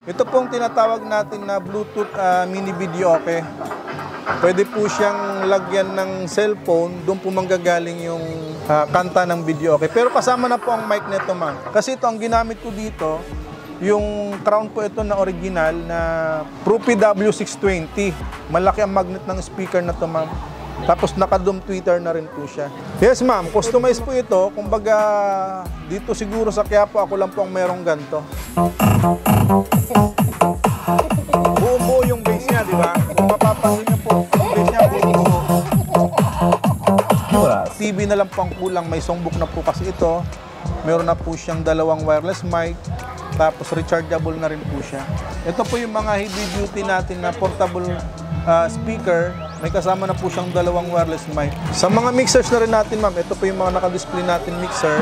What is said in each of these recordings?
Ito pong tinatawag natin na Bluetooth mini video, okay? Pwede po siyang lagyan ng cellphone, doon po manggagaling yung kanta ng video, okay? Pero kasama na po ang mic nito, ma'am. Kasi ito, ang ginamit ko dito, yung crown po ito na original na Profi W620. Malaki ang magnet ng speaker na to, ma'am. Tapos naka-dome tweeter na rin po siya. Yes, ma'am. Customize po ito. Kumbaga, dito siguro sa Quiapo, ako lang po ang merong ganito. Buo-buo yung bass niya, di ba? Kung mapapansin niyo po, yung bass niya buo-buo. TV na lang po ang kulang. May songbook na po kasi ito. Meron na po siyang dalawang wireless mic. Tapos rechargeable na rin po siya. Ito po yung mga heavy duty natin na portable speaker. May kasama na po siyang dalawang wireless mic. Sa mga mixers na rin natin, ma'am, ito po yung mga naka-display natin mixer.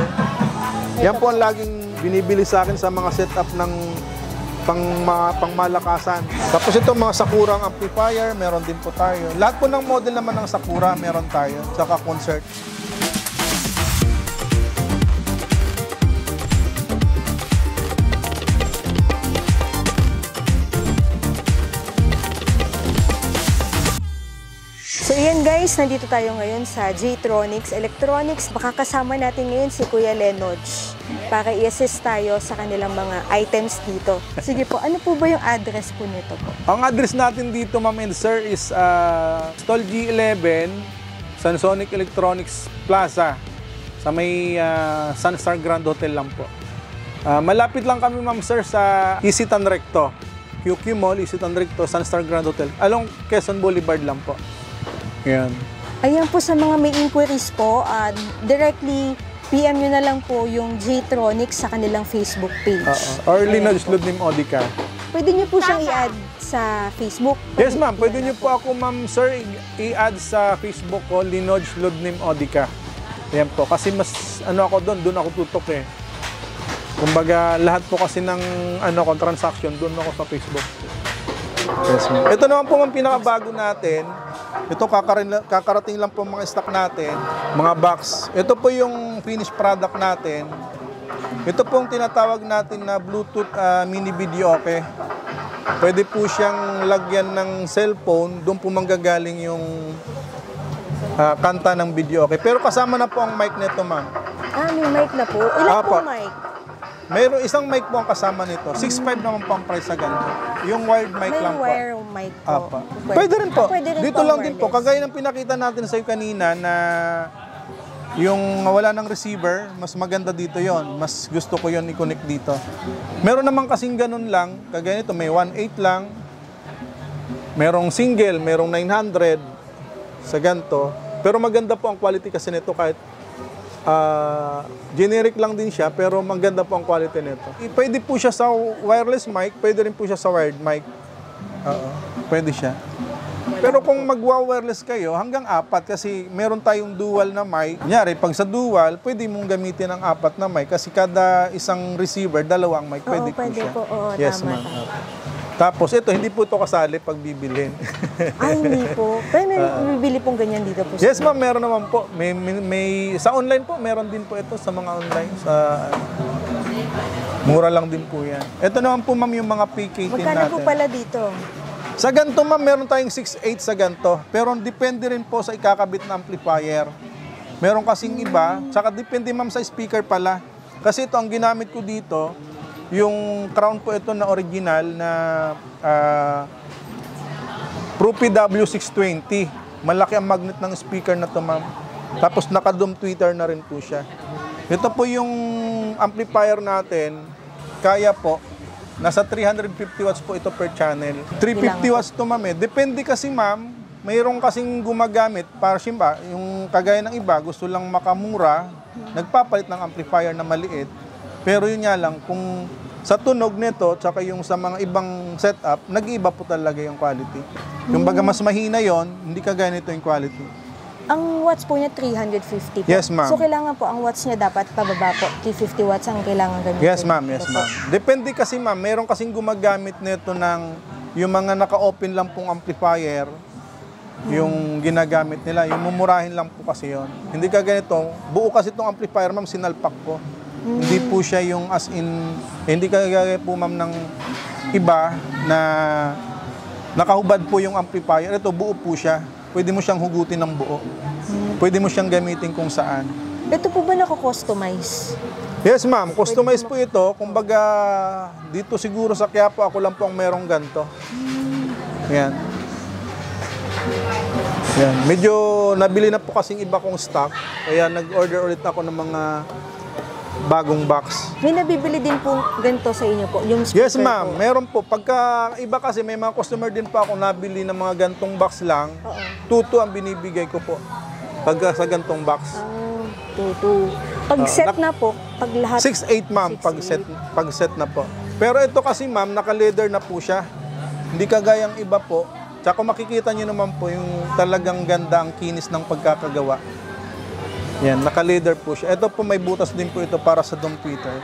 Yan po ang laging binibili sa akin sa mga setup ng pangmalakasan. Tapos ito mga Sakura amplifier, meron din po tayo. Lahat po ng model naman ng Sakura, meron tayo. Saka concert. So yan guys, nandito tayo ngayon sa J-Tronics Electronics. Makakasama natin ngayon si Kuya Lenoj para i-assist tayo sa kanilang mga items dito. Sige po, ano po ba yung address po nito po? Ang address natin dito, ma'am and sir, is Stall G11, Sansonic Electronics Plaza, sa may Sunstar Grand Hotel lang po. Malapit lang kami, ma'am sir, sa Isitan Recto. QQ Mall, Isitan Recto, Sunstar Grand Hotel. Along Quezon Boulevard lang po. Yan. Ayan po, sa mga may inquiries po, directly PM nyo na lang po yung J-Tronics sa kanilang Facebook page. Or Lenoj Ludnim Odica. Pwede nyo po siyang i-add sa Facebook. Yes, ma'am. Pwede nyo po ako, ma'am, sir, i-add sa Facebook ko, Lenoj Ludnim Odica. Ayan po. Kasi mas, ako doon ako tutok eh. Kumbaga, lahat po kasi ng, transaction, doon ako sa Facebook. Yes, ma'am. Ito naman po ang pinakabago natin. Ito, kakarating lang po mga stock natin, mga box. Ito po yung finished product natin. Ito po ang tinatawag natin na Bluetooth mini video, okay? Pwede po siyang lagyan ng cellphone, doon po manggagaling yung kanta ng video, okay? Pero kasama na po ang mic nito, ma'am. May mic na po. Ilan po mic? Mayroon isang mic po ang kasama nito. 6.5 naman po ang price sa ganito. Yung wired mic lang po. May wire mic po. Pwede rin po. Pwede rin dito po lang din po. Kagaya ng pinakita natin sa iyo kanina na yung wala ng receiver, mas maganda dito yon. Mas gusto ko yon i-connect dito. Meron naman kasing ganun lang. Kagaya nito, may 1.8 lang. Merong single, merong 900 sa ganito. Pero maganda po ang quality kasi nito kahit generic lang din siya, pero maganda po ang quality nito. Pwede po siya sa wireless mic, pwede rin po siya sa wired mic. Pwede siya. Pero kung magwa-wireless kayo, hanggang 4 kasi meron tayong dual na mic. Kunyari, pag sa dual, pwede mong gamitin ang 4 na mic kasi kada isang receiver, dalawang mic, pwede po siya. Yes, ma'am. Tapos ito, hindi po ito kasali pag bibilhin. Ay, hindi po. Pero may bibili pong ganyan dito po. Yes, ma'am, meron naman po. May sa online po, meron din po ito sa mga online. Mura lang din po yan. Ito naman po, ma'am, yung mga PK natin. Magkano po pala dito? Sa ganito, ma'am, meron tayong 6.8 sa ganito. Pero depende rin po sa ikakabit na amplifier. Meron kasing iba. Saka depende, ma'am, sa speaker pala. Kasi ito, ang ginamit ko dito, yung crown po ito na original na Profi W620. Malaki ang magnet ng speaker na to, ma'am. Tapos naka-dome tweeter na rin po siya. Ito po yung amplifier natin. Kaya po, nasa 350 watts po ito per channel. 350 watts to, ma'am eh. Depende kasi, ma'am. Mayroong kasing gumagamit para simba, yung kagaya ng iba, gusto lang makamura, nagpapalit ng amplifier na maliit. Pero yun nga lang, kung sa tunog nito, tsaka yung sa mga ibang setup, nag-iiba po talaga yung quality. Yung baga mas mahina yon, hindi kagaya nito yung quality. Ang watts po niya 350 po. Yes, ma'am. So kailangan po, ang watts niya dapat pababa po. 350 watts ang kailangan gamitin. Yes, ma'am. Yes, ma'am. Depende kasi, ma'am. Meron kasing gumagamit nito ng yung mga naka-open lang pong amplifier, yung ginagamit nila. Yung mumurahin lang po kasi yon. Hindi ka ganito. Buo kasi itong amplifier, ma'am, sinalpak ko. Hindi po siya yung as in, hindi kagaya po, ma'am, ng iba na nakahubad po yung amplifier. Ito, buo po siya. Pwede mo siyang hugutin ng buo. Pwede mo siyang gamitin kung saan. Ito po ba nako-customize? Yes, ma'am. Customize po ito. Kumbaga, dito siguro sa Quiapo, ako lang po ang merong ganito. Yan. Yan. Medyo nabili na po kasing iba kong stock. Kaya nag-order ulit ako ng mga bagong box. May nabibili din po ganito sa inyo po, yung speaker Yes, ma'am. po. Meron po. Pagka iba kasi, may mga customer din po ako nabili ng mga gantong box lang. Oo. 2 ang binibigay ko po. Pagka sa gantong box. Oh, 2. Pag set na po, pag lahat... 6'8", ma'am, 6'8". pag set na po. Pero ito kasi, ma'am, naka-leather na po siya. Hindi kagayang iba po. Tsaka kung makikita nyo naman po yung talagang ganda ang kinis ng pagkakagawa. Yan, naka-leather po siya. Ito po may butas din po ito para sa dome tweeter.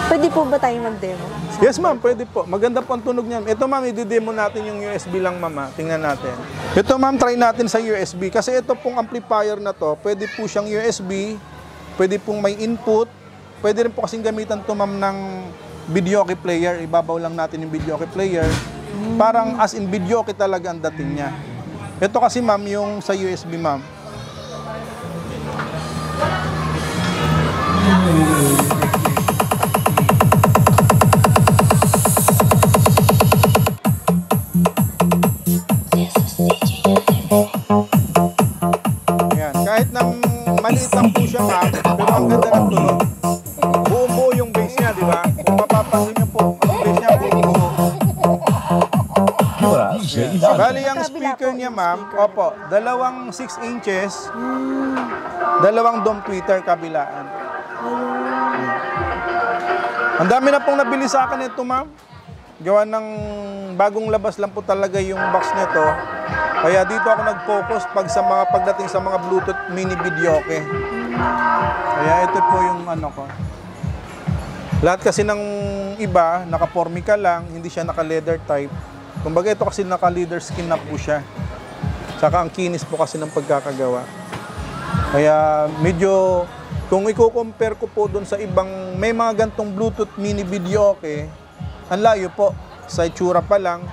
Pwede po ba tayong mag-demo? Yes, ma'am, pwede po. Maganda po ang tunog niyan. Ito, ma'am, i-demo natin yung USB lang, ma'am. Tingnan natin. Ito, ma'am, try natin sa USB. Kasi ito pong amplifier na to, pwede po siyang USB, pwede pong may input, pwede rin po kasing gamitan to, ma'am, ng videoke player. Ibabaw lang natin yung videoke player. Parang as in videoke talaga ang dating niya. Ito kasi, ma'am, yung sa USB, ma'am. Ayan. Kahit nang maliit lang po siya, ma'am, pero ang ganda ng tunog. Buong-buo yung bass niya, di ba? Kung mapapansin niyo po, ang bass niya buong-buo. Bali, ang speaker niya, ma'am, opo, dalawang 6 inches, dalawang dome tweeter kabilaan. Ang dami na pong nabili sa akin ito, ma'am. Gawa ng bagong labas lang po talaga yung box nito. Kaya dito ako nag-focus pagdating sa mga Bluetooth mini videoke. Kaya ito po yung ano ko. Lahat kasi ng iba, naka-formica lang, hindi siya naka-leather type. Kumbaga ito kasi naka-leather skin na po siya. Saka ang kinis po kasi ng pagkakagawa. Kaya medyo, kung i-compare ko po doon sa ibang, may mga gantong Bluetooth mini videoke, ang layo po. Sa itsura pa lang.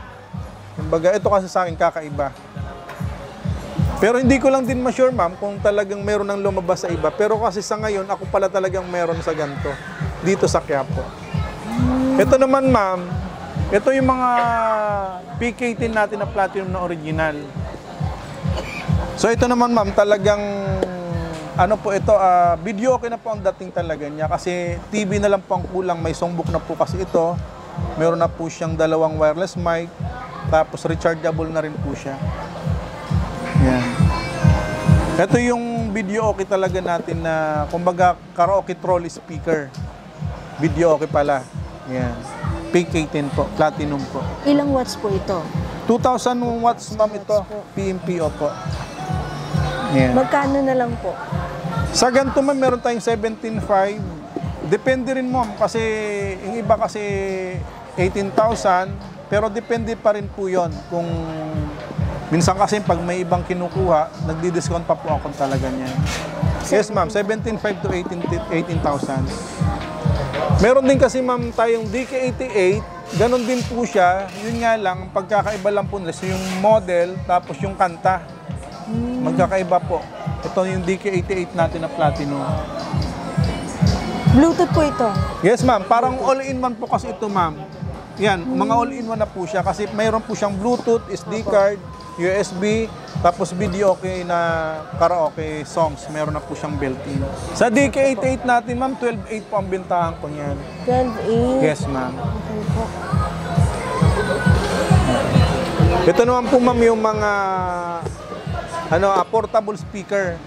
Kumbaga ito kasi sa akin kakaiba. Pero hindi ko lang din ma-sure, ma'am, kung talagang meron ng lumabas sa iba. Pero kasi sa ngayon, ako pala talagang meron sa ganito. Dito sa Quiapo. Ito naman, ma'am, ito yung mga PK10 natin na platinum na original. So ito naman, ma'am, talagang ano po ito, videoke na po ang dating talaga niya. Kasi TV na lang po ang kulang. May songbook na po kasi ito. Meron na po siyang dalawang wireless mic. Tapos rechargeable na rin po siya. Yan. Ito yung videoke talaga natin na, kumbaga, karaoke trolley speaker. Videoke pala. Yan. PK10 po, platinum po. Ilang watts po ito? 2,000 watts, ma'am, ito. PMPO po. Yan. Magkano na lang po? Sa ganito, ma'am, meron tayong 17.5. Depende rin, ma'am, kasi yung iba kasi 18,000, pero depende pa rin po yon. Kung minsan kasi pag may ibang kinukuha, nagdi-discount pa po ako talaga niyan. Yes, ma'am, 17.5 to 18,000. Meron din kasi, ma'am, tayong DK88, ganun din po siya. Yun nga lang, pagkakaiba lang po nila. So, yung model, tapos yung kanta. Magkakaiba po. Ito yung DK88 natin na platinum. Bluetooth po ito? Yes, ma'am. Parang all-in-one po kasi ito, ma'am. Yan, mga all-in-one na po siya kasi mayroon po siyang Bluetooth, SD card, USB, tapos videoke na karaoke songs. Meron na po siyang built-in. Sa DK88 natin, ma'am, 12.8 po ang bintahan ko niyan. 12.8? Yes, ma'am. Okay po. Ito naman po, ma'am, yung mga portable speaker,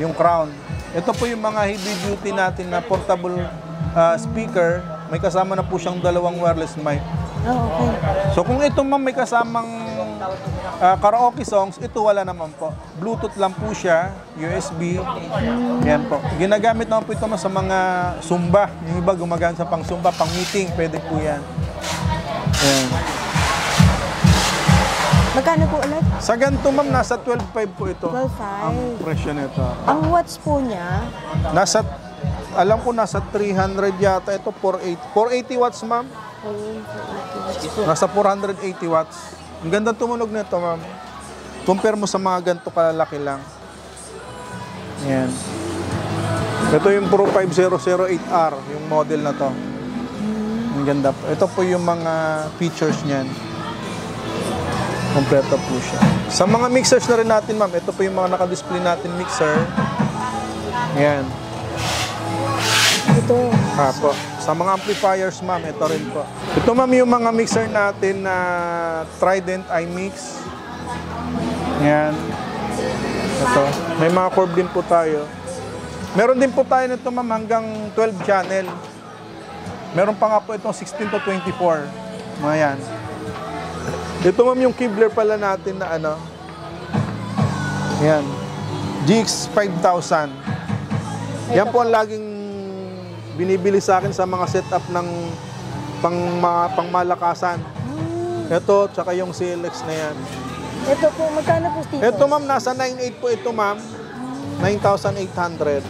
yung Crown. Ito po yung mga heavy duty natin na portable speaker. May kasama na po siyang dalawang wireless mic. Oh, okay. So kung ito, ma'am, may kasamang karaoke songs, ito wala naman po. Bluetooth lang po siya, USB. Yan po. Ginagamit naman po ito sa mga Zumba. Yung iba gumagamit sa pang Zumba, pang meeting, pwede po yan. Yan. Magkano po ulit? Sa ganito, ma'am, nasa 12.5 po ito. 12.5. Ang presyo nito. Ang watts po niya? Nasa alam ko nasa 300 yata. Ito 480 watts, ma'am. Nasa 480 watts. Ang ganda tumunog nito, ma'am. Compare mo sa mga ganito kalalaki lang. Yan. Ito yung Pro 5008R, yung model na to. Ang ganda po. Ito po yung mga features niyan. Kompleto po siya. Sa mga mixers na rin natin, ma'am, ito po yung mga naka-display natin mixer. Yan. Ito. Po. Sa mga amplifiers, ma'am, ito rin po. Ito, ma'am, yung mga mixer natin na Trident iMix. Yan. Ito. May mga curve din po tayo. Meron din po tayo nito, ma'am, hanggang 12 channel. Meron pa nga po itong 16 to 24. Mga yan. Ito, ma'am, yung Kibler pala natin na ano. Yan. GX 5000. Yan po ang laging binibili sa akin sa mga setup ng pangmalakasan. Ito, tsaka yung CLX na yan. Ito po, magkano po dito? Ito, ma'am, nasa 9.8 po ito, ma'am. 9,800.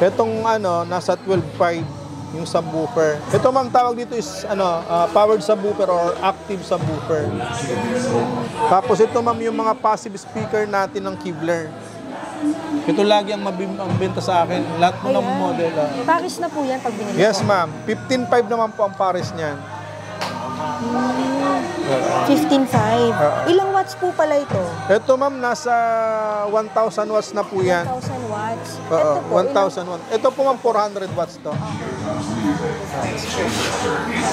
Itong ano, nasa 12.5 yung subwoofer. Ito, ma'am, tawag dito is ano, powered subwoofer or active subwoofer. Tapos ito, ma'am, yung mga passive speaker natin ng Kibler. Ito lagi ang benta sa akin. Lahat po ng model. Paris na po yan pag binili Yes, ko. ma'am. 15.5 naman po ang pares niyan. 15.5. Ilang watts po pala ito? Ito, ma'am, nasa 1,000 watts na po yan. 1,000 watts. Oo, Ito po, 1,000 watts. Ito po, ma'am, 400 watts to.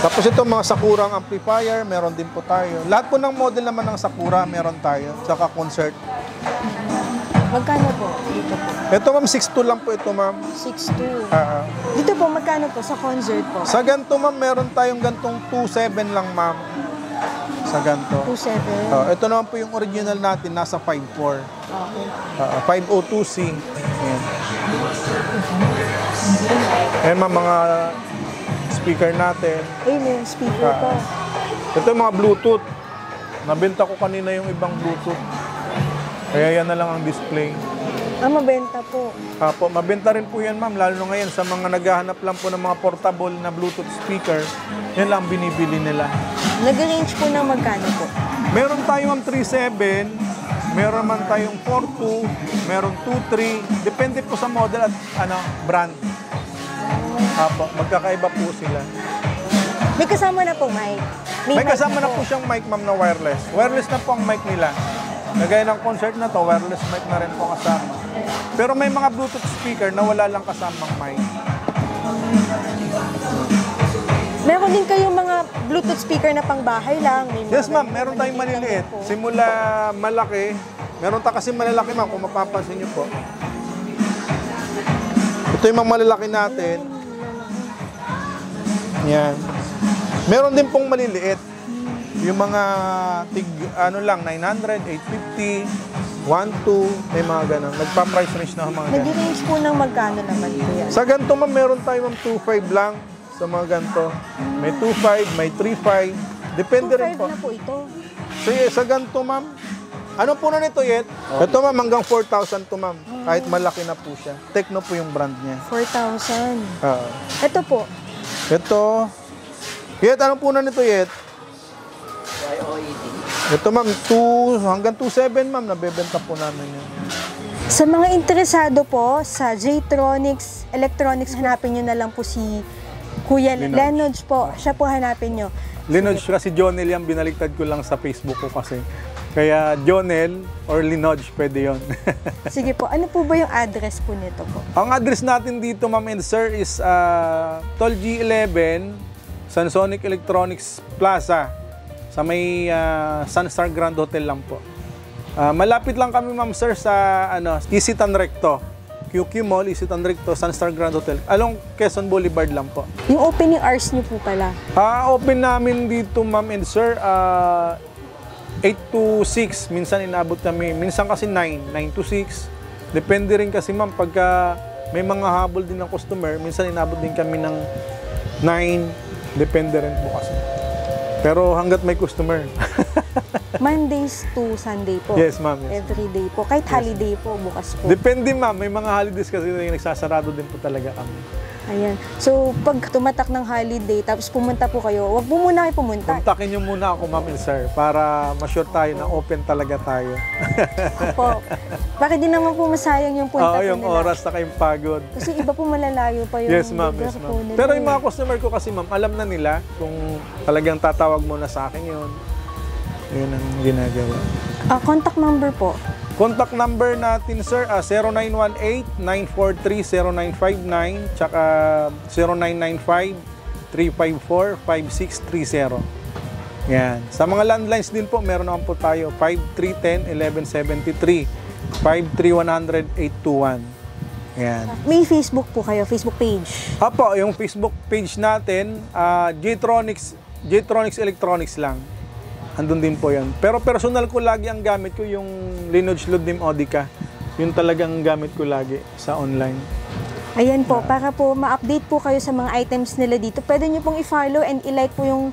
Tapos ito, mga Sakura amplifier, meron din po tayo. Lahat po ng model naman ng Sakura, meron tayo. Tsaka concert. Magkano po? Dito po. Ito, ma'am, 6.2 lang po ito, ma'am. 6.2. Ah, Dito po, magkano po sa concert po? sa ganito, ma'am, meron tayong gantong 2.7 lang, ma'am. Sa ganito. 2.7. Ito naman po yung original natin, nasa 5.4. Okay. 502C. Ayan. Ayan, ma'am, mga speaker natin. Ayun yung speaker ko. Ito yung mga Bluetooth. Nabenta ko kanina yung ibang Bluetooth. Kaya yan na lang ang display. Mabenta po. Mabenta rin po yan, ma'am. Lalo na ngayon sa mga naghahanap lang po ng mga portable na Bluetooth speaker, yan lang binibili nila. Nag-range po ng magkano po? Meron tayong 3.7, meron man tayong 4.2, meron 2.3. Depende po sa model at brand. Magkakaiba po sila. May kasama na po mic. May kasama na po siyang mic, ma'am, na wireless. Wireless na po ang mic nila. Kagaya ng concert na to, wireless mic na rin po kasama. Pero may mga Bluetooth speaker na wala lang kasamang mic. Meron din kayong mga Bluetooth speaker na pang bahay lang. Yes, ma'am. Meron tayong maliliit. Simula malaki. Meron ta kasi malalaki, ma'am, kung mapapansin niyo po. Ito yung mga malalaki natin. Yan. Meron din pong maliliit. Yung mga lang, 900, 850, 1.2, may mga ganun. Nagpa-price range na mga ganun. Nag-range po ng magkano naman po yan? Sa ganito, ma'am, meron tayo, ma'am, 2.5 lang sa mga ganito. May 2.5, may 3.5. Depende rin po. 2.5 na po ito. So, sa ganito, ma'am, ano po na nito, Yet? Ito, ma'am, hanggang 4,000 to, ma'am. Kahit malaki na po siya. Tecno po yung brand niya. 4,000. Ito po. Ito. Yet, ano po na nito, Yet? Ito, ma'am, hanggang 2.7, ma'am, nabebenta po namin yan. Sa mga interesado po sa J-Tronics Electronics, hanapin nyo na lang po si Kuya Lenodge po. Siya po hanapin nyo. Lenodge kasi Jonel yan, binaliktad ko lang sa Facebook ko kasi. Kaya Jonel or Lenodge, pwede yon. Sige po, ano po ba yung address po nito po? Ang address natin dito, ma'am and sir, is Tol G11, Sansonic Electronics Plaza. Sa may Sunstar Grand Hotel lang po. Malapit lang kami, ma'am sir, sa Isitan Recto. QQ Mall, Isitan Recto, Sunstar Grand Hotel. Along Quezon Boulevard lang po. Yung opening hours niyo po pala? Open namin dito, ma'am and sir, 8 to 6. Minsan inabot kami. Minsan kasi 9 to 6. Depende rin kasi, ma'am, pagka may mga habol din ng customer, minsan inabot din kami ng 9. Depende rin po kasi. Pero hanggat may customer. Mondays to Sunday po? Yes, ma'am. Yes. Every day po? Kahit holiday po, bukas po? Depende, ma'am. May mga holidays kasi na nagsasarado din po talaga kami. Ayan. So, pag tumatak ng holiday, tapos pumunta po kayo, wag po muna kayo pumunta. Kontakin niyo muna ako, ma'am and sir, para ma-sure tayo na open talaga tayo. Opo. Bakit din naman po masayang yung punta Oo, po yung nila? oras na kayong pagod. Kasi iba po malalayo pa yung Yes, ma'am. lugar Yes, po ma'am. nila. Pero yung mga customer ko kasi, ma'am, alam na nila kung talagang tatawag mo na sa akin yun. Yun ang ginagawa. Contact number po. Contact number natin, sir, 0918-943-0959 tsaka 0995-354-5630. Yan. Sa mga landlines din po, meron naman po tayo 5310-1173, 53100-821. Yan. May Facebook po kayo, Facebook page. Apo, yung Facebook page natin, J-Tronics Electronics lang. Andun din po yan. Pero personal ko lagi ang gamit ko yung Lineage Ludnim Odica. Yun talagang gamit ko lagi sa online. Ayan po, para po ma-update po kayo sa mga items nila dito, pwede nyo pong i-follow and i-like po yung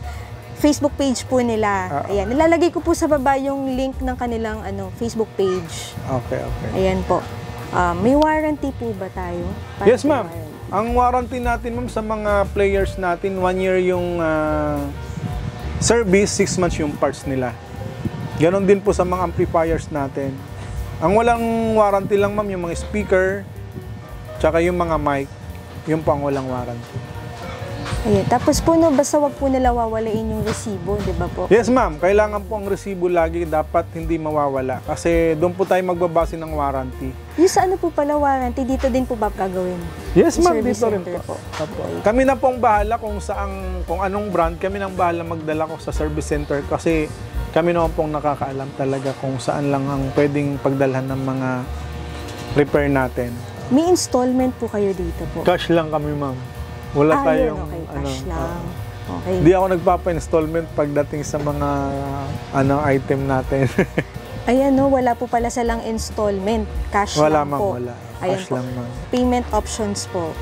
Facebook page po nila. Ayan, nilalagay ko po sa baba yung link ng kanilang Facebook page. Okay, okay. Ayan po. May warranty po ba tayo? Yes, ma'am. Ang warranty natin, ma'am, sa mga players natin, 1 year yung service, 6 months yung parts nila. Ganon din po sa mga amplifiers natin. Ang walang warranty lang, ma'am, yung mga speaker, tsaka yung mga mic, yun po ang walang warranty. Ayan. Tapos po, no, basta wag po nila wawalain yung resibo, di ba po? Yes, ma'am. Kailangan po ang resibo lagi, dapat hindi mawawala. Kasi doon po tayo magbabase ng warranty. Yung sa ano po pala warranty, dito din po ba gagawin? Yes, ma'am. Service Dito rin center po. Kami na pong bahala kung anong brand, kami nang bahala magdala ko sa service center kasi kami naman pong nakakaalam talaga kung saan lang ang pwedeng pagdalhan ng mga repair natin. May installment po kayo dito po? Cash lang kami, ma'am. Wala tayong okay, cash lang. Okay. Hindi ako nagpapa-installment pagdating sa mga item natin. Ayan, no, wala po pala silang installment. Cash Wala, lang ma'am, po. wala. Ayan Cash po. lang, ma'am. Payment options po.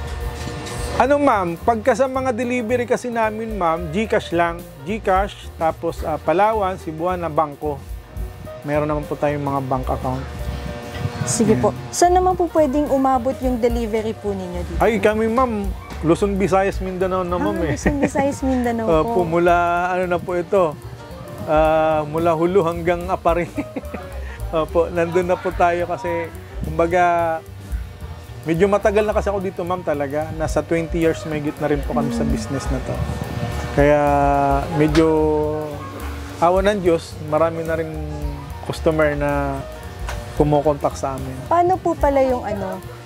Ano, ma'am, pagka sa mga delivery kasi namin, ma'am, GCash lang. GCash, tapos Palawan, Cebuana, Bangko. Meron naman po tayong mga bank account. Sige po. Saan naman po pwedeng umabot yung delivery po ninyo dito? Ay, kami, ma'am, Luzon, Visayas, Mindanao na, ma'am, eh. Luzon, Visayas, Mindanao po. Mula, na po ito, mula Hulu hanggang Apari. Opo, nandun na po tayo kasi, kumbaga, medyo matagal na kasi ako dito, ma'am, talaga. Nasa 20 years may na rin po kami sa business na to. Kaya, medyo, awa ng Diyos, marami na rin customer na kumukontak sa amin. Paano po pala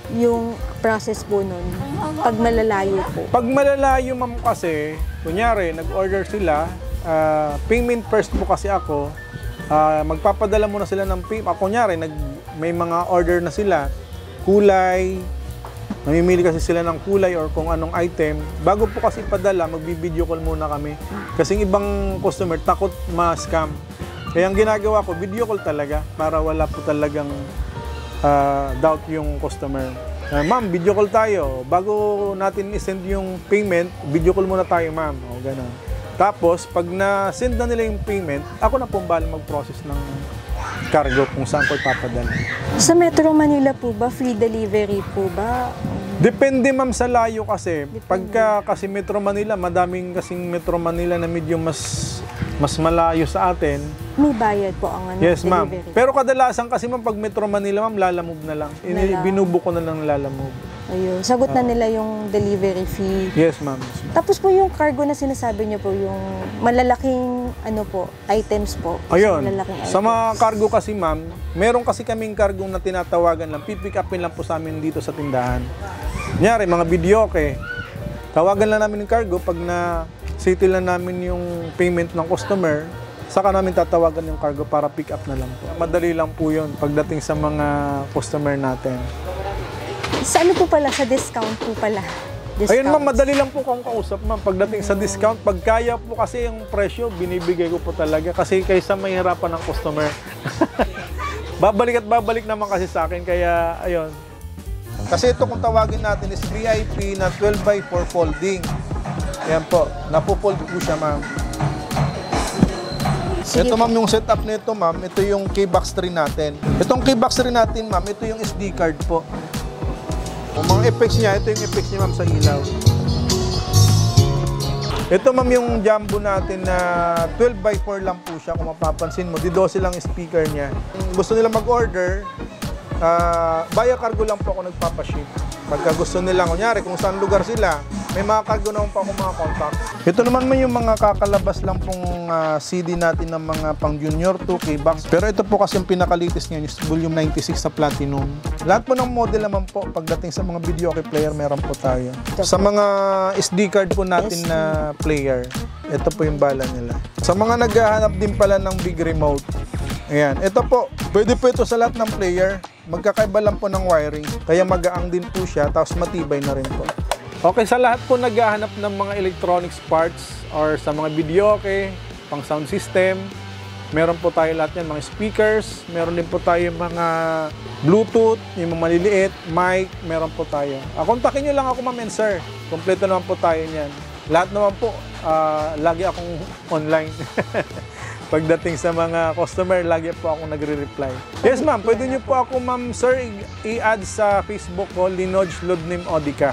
yung process po nun pag malalayo po? Pag malalayo, ma'am, kasi, kunyari, nag-order sila, payment first po kasi ako, magpapadala muna sila ng payment. Kunyari, may mga order na sila, kulay, mamimili kasi sila ng kulay or kung anong item. Bago po kasi ipadala, magbi-video call muna kami. Kasi ibang customer takot ma-scam. Kaya ang ginagawa ko, video call talaga para wala po talagang doubt yung customer. Ma'am, video call tayo. Bago natin i-send yung payment, video call muna tayo, ma'am. O, ganun. Tapos, pag na-send na nila yung payment, ako na pong bahala mag-process ng cargo kung saan ko ipapadala. Sa Metro Manila po ba, free delivery po ba? Depende, ma'am, sa layo kasi. Pagka kasi Metro Manila, madaming kasing Metro Manila na medyo mas malayo sa atin. May bayad po ang Yes, ma'am. delivery. Pero kadalasan kasi, ma'am, pag Metro Manila, ma'am, lalamove na lang. Binubo ko na lang lalamove. Ayun, sagot na nila yung delivery fee. Yes, ma'am. Tapos po yung cargo na sinasabi niyo po, yung malalaking items po. Ayun, Malalaking sa mga items. cargo kasi, ma'am, meron kasi kaming cargo na tinatawagan lang, pipick upin lang po sa amin dito sa tindahan. Kunyari, mga videoke, tawagan lang namin yung cargo pag na-settle na namin yung payment ng customer, saka namin tatawagan yung cargo para pick up na lang po. Madali lang po yun pagdating sa mga customer natin. Sa ano po pala? Sa discount po pala? Ayun, ma'am, madali lang po kung kausap, ma'am. Pagdating sa discount, pag kaya po kasi yung presyo, binibigay ko po talaga. Kasi kaysa mahirapan ng customer. Babalik at babalik naman kasi sa akin, kaya ayun. Kasi ito kung tawagin natin is VIP na 12x4 folding. Ayan po, napufold po siya, ma'am. Sige Ito po. ma'am yung setup nito ma'am, ito yung keybox tree natin. Itong keybox tree natin ma'am, ito yung SD card po. Yung mga effects niya, ito yung effects niya ma'am sa ilaw. Ito ma'am yung jumbo natin na 12x4 lang po siya kung mapapansin mo. Di 12 lang speaker niya. Kung gusto nila mag-order, via cargo lang po ako nagpapaship. Pagka gusto nila, kunyari kung saan lugar sila, may mga cargo naman pa ako mga contacts. Ito naman yung mga kakalabas lang pong CD natin ng mga pang Junior 2 K-Box. Pero ito po kasi yung pinaka-latest ngayon, yung volume 96 sa Platinum. Lahat po ng model naman po, pagdating sa mga video okay player, meron po tayo. Sa mga SD card po natin na player, ito po yung bala nila. Sa mga naghahanap din pala ng big remote, ayan, ito po, pwede po ito sa lahat ng player. Magkakaiba lang po ng wiring, kaya magaang din po siya, tapos matibay na rin po. Okay, sa lahat po naghahanap ng mga electronics parts or sa mga video okay, pang sound system, meron po tayo lahat yan, mga speakers, meron din po tayo mga Bluetooth, yung mga maliliit, mic, meron po tayo. Kontakin nyo lang ako ma'am and sir, kompleto naman po tayo niyan. Lahat naman po, lagi akong online. Pagdating sa mga customer, lagi po ako nagre-reply. Yes ma'am, pwede nyo po ako ma'am sir i-add sa Facebook ko, Linoj Ludnim Odica.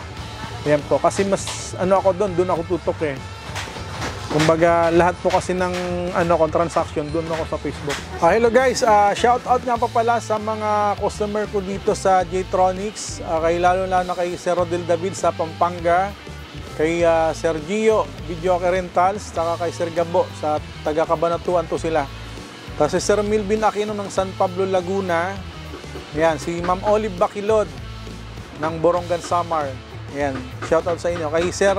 Yan po, kasi mas ako doon ako tutok eh. Kumbaga lahat po kasi ng transaction doon ako sa Facebook. Hello guys, shout out nga pa pala sa mga customer ko dito sa J-Tronics, lalo na kay Sir Rodel David sa Pampanga, kay Sir Gio, Videoke Rentals, saka kay Sir Gabo sa taga Cabanatuan to sila. Tapos si Sir Milvin Aquino ng San Pablo, Laguna. Yan, si Ma'am Olive Bakilod ng Borongan Samar. Yan, shout out sa inyo. Kay Sir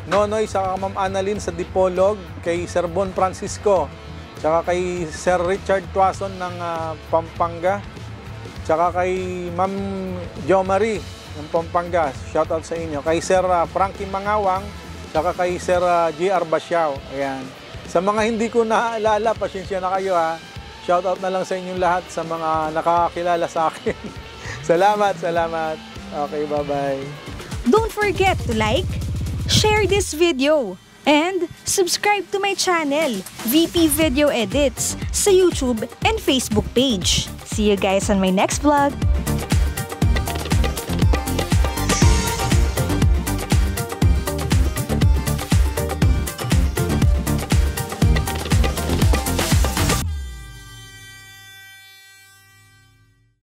Nonoy, saka Ma'am Annalyn sa Dipolog, kay Sir Bon Francisco, saka kay Sir Richard Tuason ng Pampanga, saka kay Ma'am Jo Marie ng Pampanga, shoutout sa inyo. Kay Sir Frankie Mangawang, saka kay Sir JR Basiao. Ayan. Sa mga hindi ko naalala, pasensya na kayo ha. Shoutout na lang sa inyong lahat sa mga nakakakilala sa akin. Salamat. Okay, bye-bye. Don't forget to like, share this video, and subscribe to my channel, VP Video Edits, sa YouTube and Facebook page. See you guys on my next vlog.